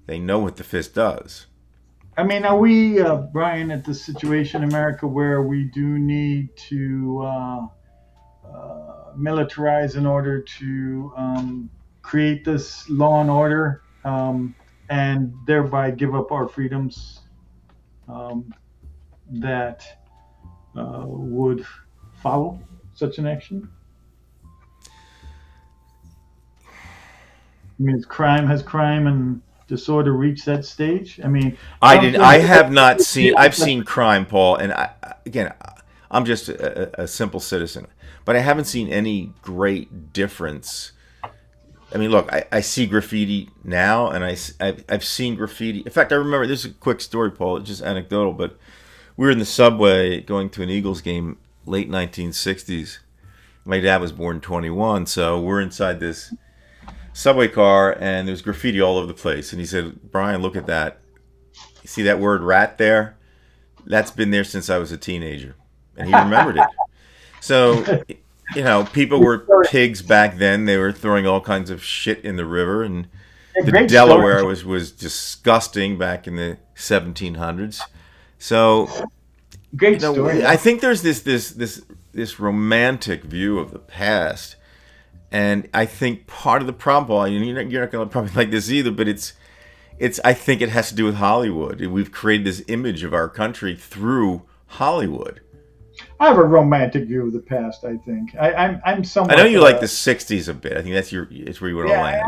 They know what the fist does. I mean, are we, Brian, at the situation in America where we do need to militarize in order to create this law and order, and thereby give up our freedoms that would follow such an action? I mean, has crime and disorder reached that stage? I mean, I have not seen. I've seen crime, Paul, and I'm just a simple citizen, but I haven't seen any great difference. I mean, look, I see graffiti now, and I've seen graffiti. In fact, I remember, this is a quick story, Paul, it's just anecdotal, but we were in the subway going to an Eagles game, late 1960s. My dad was born 21, so we're inside this subway car, and there's graffiti all over the place. And he said, "Brian, look at that. You see that word rat there? That's been there since I was a teenager." And he remembered it. So, people were pigs back then. They were throwing all kinds of shit in the river, and the Delaware was disgusting back in the 1700s. So, great story. I think there's this romantic view of the past. And I think part of the problem, Paul, you're not going to probably like this either, but I think it has to do with Hollywood. We've created this image of our country through Hollywood. I have a romantic view of the past. I think I'm somewhat. I know you like the '60s a bit. I think it's where you want to land.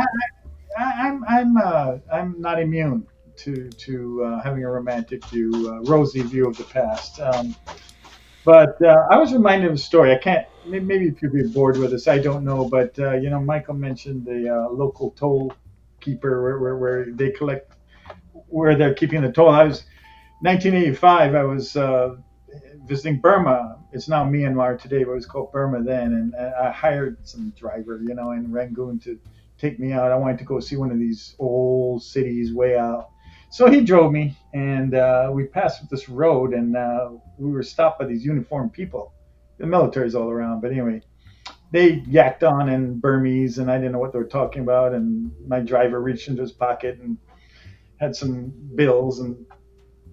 I'm not immune to having a romantic view, rosy view of the past. But I was reminded of a story. I can't. Maybe if you'd be bored with us, I don't know. But Michael mentioned the local toll keeper where they collect, where they're keeping the toll. 1985. I was visiting Burma. It's now Myanmar today, but it was called Burma then. And I hired some driver, in Rangoon to take me out. I wanted to go see one of these old cities way out. So he drove me, and we passed this road, and we were stopped by these uniformed people. The military's all around, but anyway, they yacked on in Burmese, and I didn't know what they were talking about. And my driver reached into his pocket and had some bills and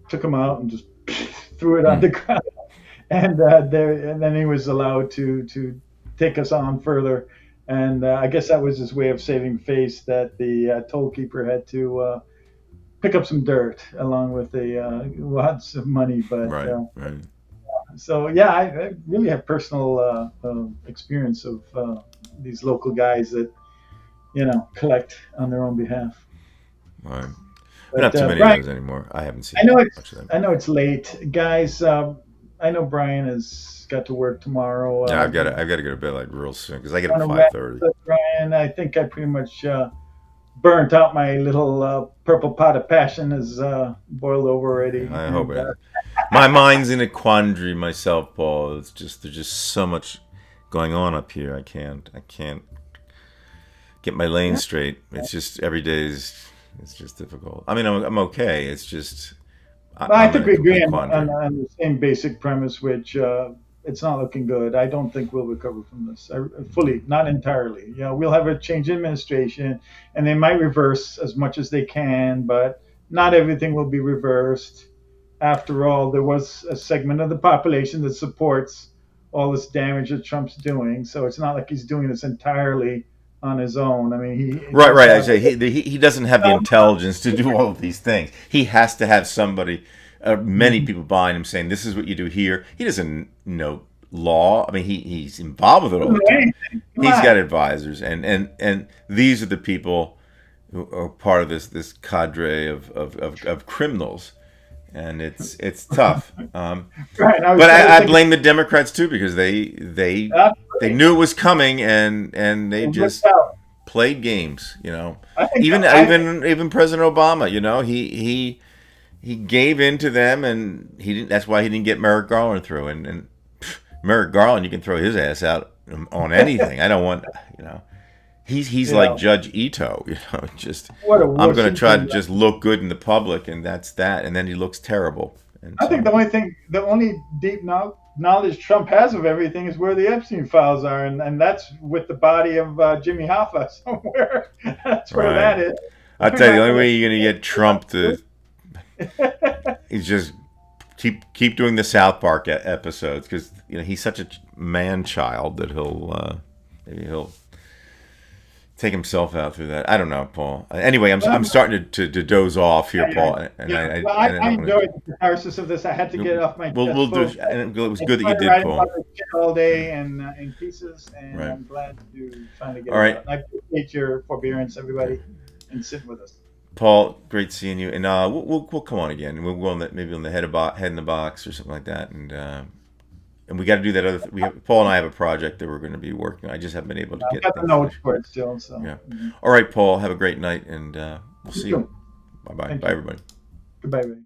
took them out and just threw it on the ground. And and then he was allowed to take us on further. And I guess that was his way of saving face, that the toll keeper had to pick up some dirt along with lots of money. But Right. so yeah, I really have personal experience of these local guys that collect on their own behalf. Right. But, Not too many Brian, of those anymore. I haven't seen I know much of them. I know it's late, guys. I know Brian has got to work tomorrow. Yeah, I've got to go to bed like real soon because I get up On at a wrap 5:30. up, Brian, I think I pretty much burnt out. My little purple pot of passion is boiled over already. I hope it. My mind's in a quandary myself, Paul. It's just there's just so much going on up here. I can't get my lane straight. It's just every day it's just difficult. I mean, I'm okay. It's just I I'm think in a we agree complete on quandary. the same basic premise, which it's not looking good. I don't think we'll recover from this fully, not entirely. We'll have a change in administration, and they might reverse as much as they can, but not everything will be reversed. After all, there was a segment of the population that supports all this damage that Trump's doing, so it's not like he's doing this entirely on his own. I mean, he Right, does right. I have say he doesn't have the intelligence to do all of these things. He has to have somebody, many people behind him saying, "This is what you do here." He doesn't know law. I mean, he's involved with it all the time. He's got advisors, and these are the people who are part of this cadre of criminals, and it's tough. Right. But I blame the Democrats too because they knew it was coming and they just played games. I think Even President Obama. He gave in to them and he didn't. That's why he didn't get Merrick Garland through. And Merrick Garland, you can throw his ass out on anything. I don't want. He's like Judge Ito. Just I'm going to try to just look good in the public, and that's that. And then he looks terrible. And I think the only deep knowledge Trump has of everything is where the Epstein files are, and that's with the body of Jimmy Hoffa somewhere. That's where that is. I'll tell you, the only way you're going to get Trump to is just keep doing the South Park episodes because he's such a man child that maybe he'll take himself out through that. I don't know, Paul. Anyway, I'm starting to doze off here, Paul. And I enjoyed the catharsis of this. I had to get it off my chest. We'll do. And it was good that you did, Paul. All day and in pieces, and I'm glad to finally get it out. I appreciate your forbearance, everybody, and sitting with us. Paul, great seeing you, and we'll come on again. We'll go on maybe on the head in the box or something like that, and we got to do that other. Paul and I have a project that we're going to be working on. I just haven't been able to get. I've got the notes for it still. So yeah. All right, Paul. Have a great night, and we'll see you. Bye, everybody. Goodbye, everybody.